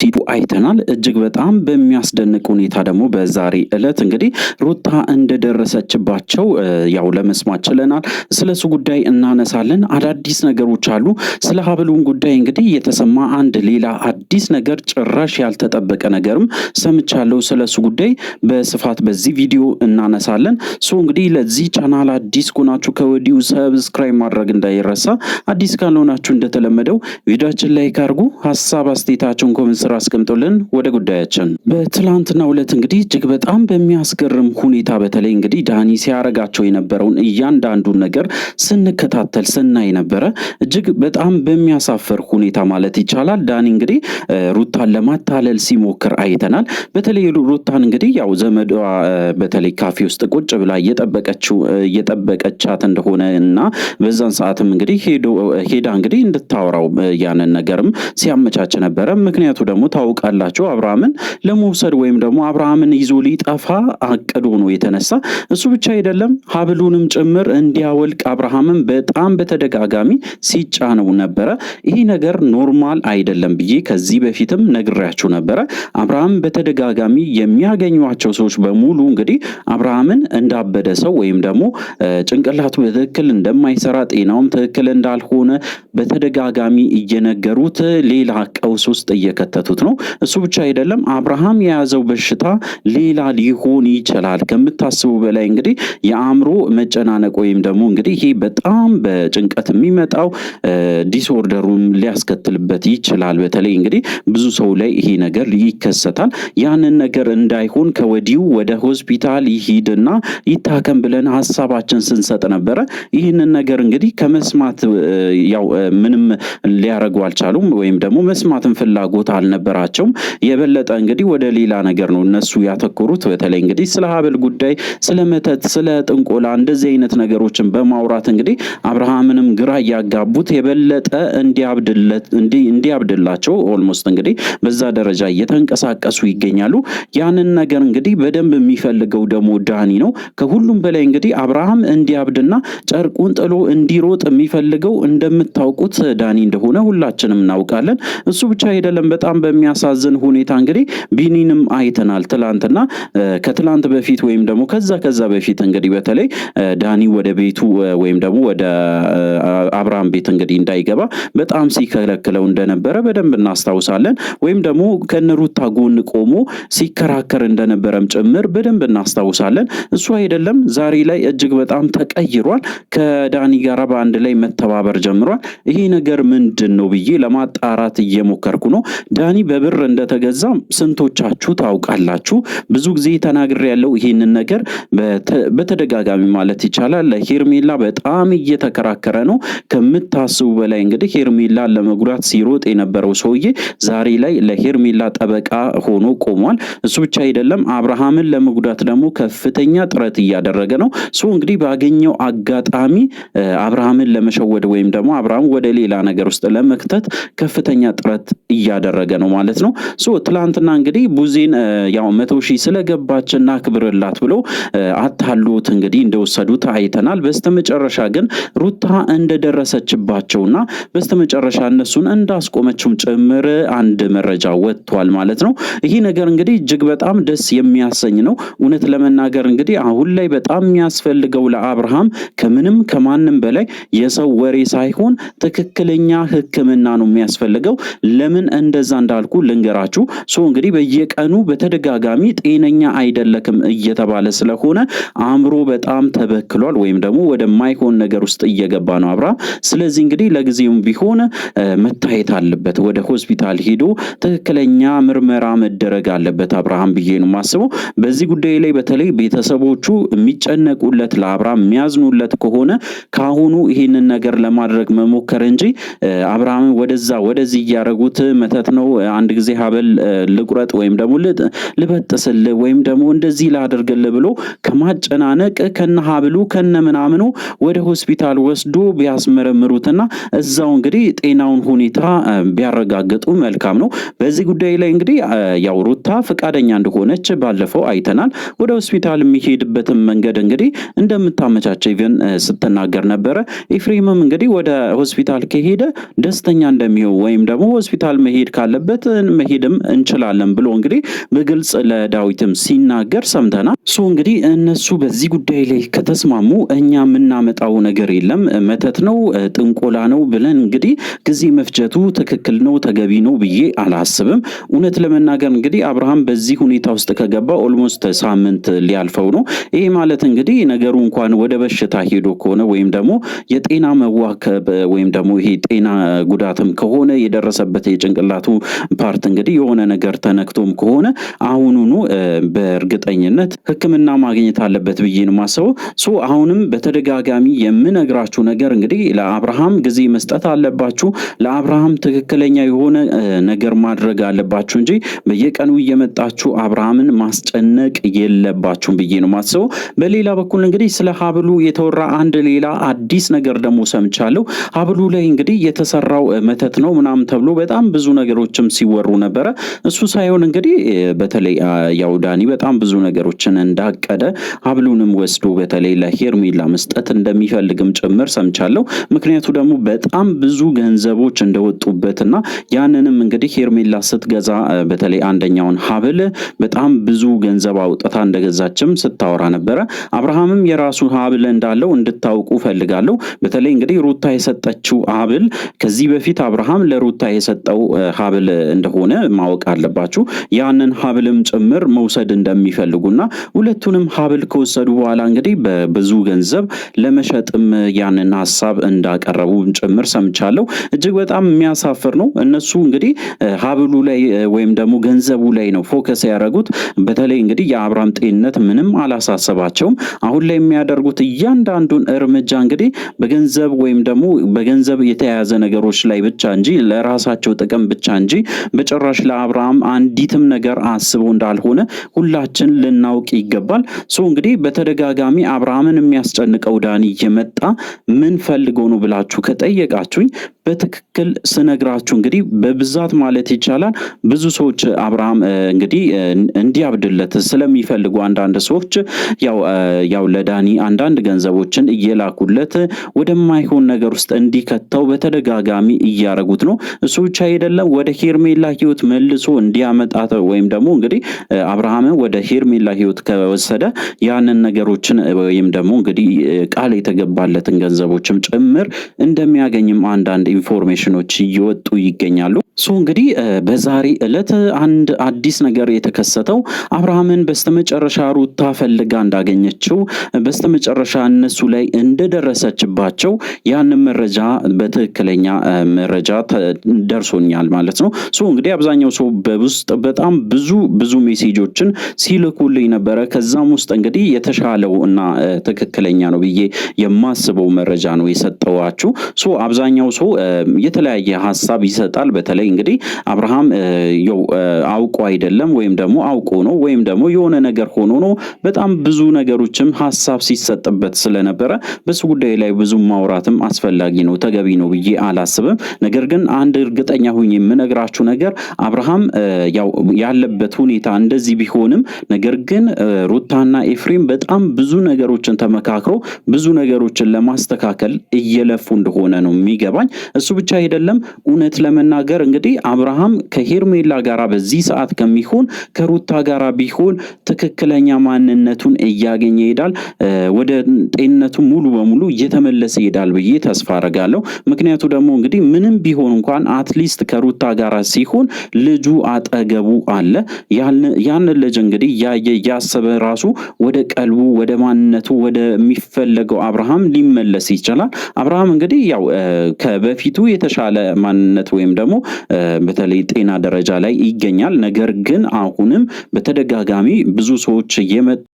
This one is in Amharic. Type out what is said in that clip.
ቲፑ አይተናል። እጅግ በጣም በሚያስደንቅ ሁኔታ ደግሞ በዛሬ ዕለት እንግዲህ ሩታ እንደደረሰችባቸው ያው ለመስማት ችለናል። ስለሱ ጉዳይ እናነሳለን። አዳዲስ ነገሮች አሉ። ስለ ሀብሉን ጉዳይ እንግዲህ የተሰማ አንድ ሌላ አዲስ ነገር ጭራሽ ያልተጠበቀ ነገርም ሰምቻለሁ። ስለሱ ጉዳይ በስፋት በዚህ ቪዲዮ እናነሳለን። እንግዲህ ለዚህ ቻናል አዲስ ከሆናችሁ ከወዲሁ ሰብስክራይብ ማድረግ እንዳይረሳ። አዲስ ካልሆናችሁ እንደተለመደው ቪዲዮአችን ላይክ አድርጉ። ሀሳብ አስተያየታችሁን ኮሜንት ስራ አስቀምጡልን። ወደ ጉዳያችን በትላንትናው ዕለት እንግዲህ እጅግ በጣም በሚያስገርም ሁኔታ በተለይ እንግዲህ ዳኒ ሲያረጋቸው የነበረውን እያንዳንዱን ነገር ስንከታተል ስናይ ነበረ። እጅግ በጣም በሚያሳፍር ሁኔታ ማለት ይቻላል። ዳኒ እንግዲህ ሩታን ለማታለል ሲሞክር አይተናል። በተለይ ሩታን እንግዲህ ያው ዘመዷ በተለይ ካፌ ውስጥ ቁጭ ብላ እየጠበቀቻት እንደሆነ እና በዛን ሰዓትም እንግዲህ ሄዳ እንግዲህ እንድታወራው ያንን ነገርም ሲያመቻች ነበረ። ምክንያቱ ደግሞ ታውቃላችሁ አብርሃምን ለመውሰድ ወይም ደግሞ አብርሃምን ይዞ ሊጠፋ አቅዶ ነው የተነሳ። እሱ ብቻ አይደለም ሀብሉንም ጭምር እንዲያወልቅ አብርሃምን በጣም በተደጋጋሚ ሲጫነው ነበረ። ይሄ ነገር ኖርማል አይደለም ብዬ ከዚህ በፊትም ነግሬያችሁ ነበረ። አብርሃም በተደጋጋሚ የሚያገኟቸው ሰዎች በሙሉ እንግዲህ አብርሃምን እንዳበደ ሰው ወይም ደግሞ ጭንቅላቱ በትክክል እንደማይሰራ ጤናውም ትክክል እንዳልሆነ በተደጋጋሚ እየነገሩት ሌላ ቀውስ ውስጥ እየከተቱት ነው። እሱ ብቻ አይደለም አብርሃም የያዘው በሽታ ሌላ ሊሆን ይችላል ከምታስቡ በላይ እንግዲህ የአእምሮ መጨናነቅ ወይም ደግሞ እንግዲህ ይሄ በጣም በጭንቀት የሚመጣው ዲስኦርደሩን ሊያስከትልበት ይችላል። በተለይ እንግዲህ ብዙ ሰው ላይ ይሄ ነገር ይከሰታል። ያንን ነገር እንዳይሆን ከወዲሁ ወደ ሆስፒታል ይሂድና ይታከም ብለን ሀሳባችን ስንሰጥ ነበረ። ይህንን ነገር እንግዲህ ከመስማት ያው ምንም ሊያረጉ አልቻሉም ወይም ደግሞ መስማትን ፍላጎት አልነበራቸውም። የበለጠ እንግዲህ ወደ ሌላ ነገር ነው እነሱ ያተኮሩት። በተለይ እንግዲህ ስለ ሀብል ጉዳይ፣ ስለ መተት፣ ስለ ጥንቆላ እንደዚህ አይነት ነገሮችን በማውራት እንግዲህ አብርሃምንም ግራ እያጋቡት የበለጠ እንዲያብድላቸው ኦልሞስት እንግዲህ በዛ ደረጃ እየተንቀሳቀሱ ይገኛሉ። ያንን ነገር እንግዲህ በደንብ የሚፈልገው ደግሞ ዳኒ ነው። ከሁሉም በላይ እንግዲህ አብርሃም እንዲያብድና ጨርቁን ጥሎ እንዲሮጥ የሚፈልገው እንደምታውቁት ዳኒ እንደሆነ ሁላችንም እናውቃለን። እሱ ብቻ አይደለም በጣም በሚያሳዝን ሁኔታ እንግዲህ ቢኒንም አይተናል ትላንትና። ከትላንት በፊት ወይም ደግሞ ከዛ በፊት እንግዲህ በተለይ ዳኒ ወደ ቤቱ ወይም ደግሞ ወደ አብርሃም ቤት እንግዲህ እንዳይገባ በጣም ሲከለክለው እንደነበረ በደንብ እናስታውሳለን። ወይም ደግሞ ከነሩታ ጎን ቆሞ ሲከራከር እንደነበረም ጭምር በደንብ እናስታውሳለን። እሱ አይደለም ዛሬ ላይ እጅግ በጣም ተቀይሯል። ከዳኒ ጋር በአንድ ላይ መተባበር ጀምሯል። ይሄ ነገር ምንድን ነው ብዬ ለማጣራት እየሞከርኩ ነው። ዳኒ በብር እንደተገዛ ስንቶቻችሁ ታውቃላችሁ? ብዙ ጊዜ ተናግሬ ያለው ይሄንን ነገር በተደጋጋሚ ማለት ይቻላል። ለሄርሜላ በጣም እየተከራከረ ነው ከምታስቡ በላይ። እንግዲህ ሄርሜላ ለመጉዳት ሲሮጥ የነበረው ሰውዬ ዛሬ ላይ ለሄርሜላ ጠበቃ ሆኖ ቆሟል። እሱ ብቻ አይደለም አብርሃምን ለመጉዳት ደግሞ ከፍተኛ ጥረት እያደረገ ነው። እንግዲህ ባገኘው አጋጣሚ አብርሃምን ለመሸወድ ወይም ደግሞ አብርሃም ወደ ሌላ ነገር ውስጥ ለመክተት ከፍተኛ ጥረት እያደረገ ነው ማለት ነው። ትላንትና እንግዲህ ቡዜን ያው 100,000 ስለገባችና ክብርላት ብሎ አታሉት እንግዲህ እንደወሰዱት አይተናል። በስተመጨረሻ ግን ሩታ እንደደረሰችባቸውና በስተመጨረሻ እነሱን እንዳስቆመችው ጭምር አንድ መረጃ ወጥቷል ማለት ነው። ይሄ ነገር እንግዲህ እጅግ በጣም ደስ የሚያሰኝ ነው። እውነት ለመናገር እንግዲህ አሁን ላይ በጣም የሚያስፈልገው ለአብርሃም ከምንም ከማንም በላይ የሰው ወሬ ሳይሆን ትክክለኛ ሕክምና ነው የሚያስፈልገው። ለምን እንደዛ እንዳልኩ ልንገራችሁ። እንግዲህ በየቀኑ በተደጋጋሚ ጤነኛ አይደለክም እየተባለ ስለሆነ አእምሮ በጣም ተበክሏል ወይም ደግሞ ወደ ማይሆን ነገር ውስጥ እየገባ ነው አብርሃም። ስለዚህ እንግዲህ ለጊዜውም ቢሆን መታየት አለበት፣ ወደ ሆስፒታል ሄዶ ትክክለኛ ምርመራ መደረግ አለበት አብርሃም ብዬ ነው የማስበው። በዚህ ጉዳይ ላይ በተለይ ቤተሰቦቹ የሚጨነቁለት ለአብርሃም የሚያዝኑለት ከሆነ ካሁኑ ይሄንን ነገር ለማድረግ መሞከር እንጂ አብርሃምን ወደዚህ እያረጉት መተት ነው አንድ ጊዜ ሀብል ልቁረጥ ወይም ደግሞ ልበጥስል ወይም ደግሞ እንደዚህ ላድርግልህ ብሎ ከማጨናነቅ ከነ ሀብሉ ከነ ምናምኑ ወደ ሆስፒታል ወስዶ ቢያስመረምሩትና እዛው እንግዲህ ጤናውን ሁኔታ ቢያረጋግጡ መልካም ነው። በዚህ ጉዳይ ላይ እንግዲህ ያው ሩታ ፈቃደኛ እንደሆነች ባለፈው አይተናል። ወደ ሆስፒታል የሚሄድበትን መንገድ እንግዲህ እንደምታመቻቸው ኢቭን ስትናገር ነበረ። ኤፍሬምም እንግዲህ ወደ ሆስፒታል ከሄደ ደስተኛ እንደሚሆን ወይም ደግሞ ሆስፒታል መሄድ ካለበት ባለበት መሄድም እንችላለን ብሎ እንግዲህ በግልጽ ለዳዊትም ሲናገር ሰምተናል። እንግዲህ እነሱ በዚህ ጉዳይ ላይ ከተስማሙ እኛ የምናመጣው ነገር የለም፣ መተት ነው ጥንቆላ ነው ብለን እንግዲህ ጊዜ መፍጀቱ ትክክል ነው ተገቢ ነው ብዬ አላስብም። እውነት ለመናገር እንግዲህ አብርሃም በዚህ ሁኔታ ውስጥ ከገባ ኦልሞስት ሳምንት ሊያልፈው ነው። ይሄ ማለት እንግዲህ ነገሩ እንኳን ወደ በሽታ ሄዶ ከሆነ ወይም ደግሞ የጤና መዋከብ ወይም ደግሞ ይሄ ጤና ጉዳትም ከሆነ የደረሰበት የጭንቅላቱ ፓርት እንግዲህ የሆነ ነገር ተነክቶም ከሆነ አሁኑኑ በእርግጠኝነት ሕክምና ማግኘት አለበት ብዬ ነው የማስበው። አሁንም በተደጋጋሚ የምነግራችሁ ነገር እንግዲህ ለአብርሃም ጊዜ መስጠት አለባችሁ። ለአብርሃም ትክክለኛ የሆነ ነገር ማድረግ አለባችሁ እንጂ በየቀኑ እየመጣችሁ አብርሃምን ማስጨነቅ የለባችሁም ብዬ ነው የማስበው። በሌላ በኩል እንግዲህ ስለ ሀብሉ የተወራ አንድ ሌላ አዲስ ነገር ደግሞ ሰምቻለሁ። ሀብሉ ላይ እንግዲህ የተሰራው መተት ነው ምናምን ተብሎ በጣም ብዙ ነገሮችም ሲወሩ ነበረ። እሱ ሳይሆን እንግዲህ በተለይ ያው ዳኒ በጣም ብዙ ነገሮችን እንዳቀደ ሀብሉንም ወስዶ በተለይ ለሄርሜላ መስጠት እንደሚፈልግም ጭምር ሰምቻለሁ። ምክንያቱ ደግሞ በጣም ብዙ ገንዘቦች እንደወጡበትና ያንንም እንግዲህ ሄርሜላ ስትገዛ በተለይ አንደኛውን ሀብል በጣም ብዙ ገንዘብ አውጥታ እንደገዛችም ስታወራ ነበረ። አብርሃምም የራሱ ሀብል እንዳለው እንድታውቁ ፈልጋለሁ። በተለይ እንግዲህ ሩታ የሰጠችው ሀብል ከዚህ በፊት አብርሃም ለሩታ የሰጠው ሀብል እንደሆነ ማወቅ አለባችሁ። ያንን ሀብልም ጭምር መውሰድ እንደሚፈልጉና ሁለቱንም ሀብል ከወሰዱ በኋላ እንግዲህ በብዙ ገንዘብ ለመሸጥም ያንን ሀሳብ እንዳቀረቡ ጭምር ሰምቻለሁ። እጅግ በጣም የሚያሳፍር ነው። እነሱ እንግዲህ ሀብሉ ላይ ወይም ደግሞ ገንዘቡ ላይ ነው ፎከስ ያደረጉት። በተለይ እንግዲህ የአብርሃም ጤንነት ምንም አላሳሰባቸውም። አሁን ላይ የሚያደርጉት እያንዳንዱን እርምጃ እንግዲህ በገንዘብ ወይም ደግሞ በገንዘብ የተያያዘ ነገሮች ላይ ብቻ እንጂ ለራሳቸው ጥቅም ብቻ እንጂ በጭራሽ ለአብርሃም አንዲትም ነገር አስቦ እንዳልሆነ ሁላችን ልናውቅ ይገባል። እንግዲህ በተደጋጋሚ አብርሃምን የሚያስጨንቀው ዳኒ እየመጣ ምን ፈልጎ ነው ብላችሁ ከጠየቃችሁኝ በትክክል ስነግራችሁ እንግዲህ በብዛት ማለት ይቻላል ብዙ ሰዎች አብርሃም እንግዲህ እንዲያብድለት ስለሚፈልጉ አንዳንድ ሰዎች ያው ለዳኒ አንዳንድ ገንዘቦችን እየላኩለት ወደማይሆን ነገር ውስጥ እንዲከተው በተደጋጋሚ እያረጉት ነው። እሱ ብቻ አይደለም ወደ ሄርሜላ ህይወት መልሶ እንዲያመጣት ወይም ደግሞ እንግዲህ አብርሃምን ወደ ሄርሜላ ህይወት ከወሰደ ያንን ነገሮችን ወይም ደግሞ እንግዲህ ቃል የተገባለትን ገንዘቦችም ጭምር እንደሚያገኝም አንዳንድ ኢንፎርሜሽኖች እየወጡ ይገኛሉ። እንግዲህ በዛሬ ዕለት አንድ አዲስ ነገር የተከሰተው አብርሃምን በስተመጨረሻ ሩታ ፈልጋ እንዳገኘችው በስተመጨረሻ እነሱ ላይ እንደደረሰችባቸው ያንን መረጃ በትክክለኛ መረጃ ደርሶኛል ማለት ነው። እንግዲህ አብዛኛው ሰው በውስጥ በጣም ብዙ ሜሴጆችን ሲልኩልኝ ነበረ። ከዛም ውስጥ እንግዲህ የተሻለው እና ትክክለኛ ነው ብዬ የማስበው መረጃ ነው የሰጠዋችሁ። አብዛኛው ሰው የተለያየ ሀሳብ ይሰጣል። በተለይ እንግዲህ አብርሃም አውቆ አይደለም ወይም ደግሞ አውቆ ነው ወይም ደግሞ የሆነ ነገር ሆኖ ነው። በጣም ብዙ ነገሮችም ሀሳብ ሲሰጥበት ስለነበረ በሱ ጉዳይ ላይ ብዙ ማውራትም አስፈላጊ ነው ተገቢ ነው ብዬ አላስብም። ነገር ግን አንድ እርግጠኛ ሆኜ የምነግራችሁ ነገር አብርሃም ያለበት ሁኔታ እንደዚህ ቢሆንም ነገር ግን ሩታና ኤፍሬም በጣም ብዙ ነገሮችን ተመካክሮ ብዙ ነገሮችን ለማስተካከል እየለፉ እንደሆነ ነው የሚገባኝ። እሱ ብቻ አይደለም እውነት ለመናገር እንግዲህ አብርሃም ከሄርሜላ ጋራ በዚህ ሰዓት ከሚሆን ከሩታ ጋራ ቢሆን ትክክለኛ ማንነቱን እያገኘ ይሄዳል። ወደ ጤንነቱ ሙሉ በሙሉ እየተመለሰ ይሄዳል ብዬ ተስፋ አደርጋለሁ። ምክንያቱ ደግሞ እንግዲህ ምንም ቢሆን እንኳን አትሊስት ከሩታ ጋራ ሲሆን ልጁ አጠገቡ አለ። ያን ልጅ እንግዲህ ያሰበ ራሱ ወደ ቀልቡ ወደ ማንነቱ ወደ የሚፈለገው አብርሃም ሊመለስ ይችላል። አብርሃም እንግዲህ ከበፊቱ የተሻለ ማንነት ወይም ደግሞ በተለይ ጤና ደረጃ ላይ ይገኛል። ነገር ግን አሁንም በተደጋጋሚ ብዙ ሰዎች